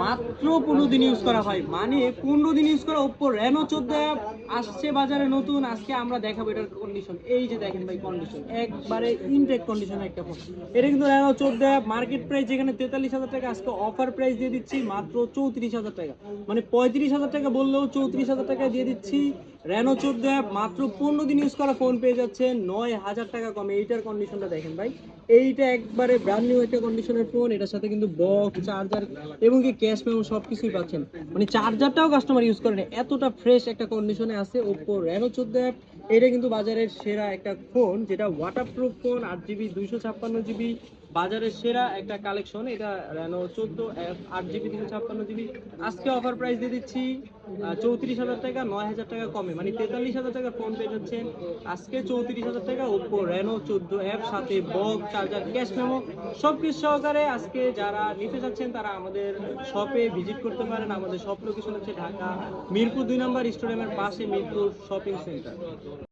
মাত্র 15 দিন ইউজ করা ভাই, মানে 15 দিন ইউজ করা Oppo Reno 14 আসছে বাজারে নতুন। আজকে আমরা দেখাবো এটার কন্ডিশন। এই যে দেখেন ভাই, কন্ডিশন একবারে ইনটেক কন্ডিশনে একটা ফোন। এটা কিন্তু Reno 14 মার্কেট প্রাইস যেখানে 43,000 টাকা, আজকে অফার প্রাইস দিয়ে দিচ্ছি মাত্র 34,000 টাকা। মানে 35,000 টাকা বললেও 34,000 টাকা দিয়ে দিচ্ছি। Reno 14 মাত্র 15 দিন ইউজ করা ফোন পেয়ে যাচ্ছে 9,000 টাকা কমে। এইটার কন্ডিশনটা দেখেন ভাই, এইটা একবারে ব্র্যান্ড নিউ একটা কন্ডিশনের ফোন। এটার সাথে কিন্তু বক্স, চার্জার এবং কি ক্যাশ মেমো সবকিছুই পাচ্ছেন। মানে চার্জারটাও কাস্টমার ইউজ করে না, এতটা ফ্রেশ একটা কন্ডিশনে আছে Oppo Reno 14। এটা কিন্তু বাজারের সেরা একটা ফোন, যেটা ওয়াটারপ্রুফ ফোন, 8GB 256GB, বাজারের সেরা একটা কালেকশন এটা Reno 14 8GB 256GB। আজকে অফার প্রাইস দিয়ে দিচ্ছি 34,000 টাকা, 9,000 টাকা কমে, মানে 43,000 টাকা ফোন পেয়ে যাচ্ছেন আজকে 34,000 টাকা Oppo Reno 14 সাথে বক্স, চার্জার, ক্যাশ মেমো সবকিছু সহকারে। আজকে যারা নিতে চাচ্ছেন তারা আমাদের শপে ভিজিট করতে পারেন। আমাদের শপ লোকেশন হচ্ছে ঢাকা মিরপুর 2 নম্বর স্টেডিয়ামের পাশে, মিরপুর শপিং সেন্টার।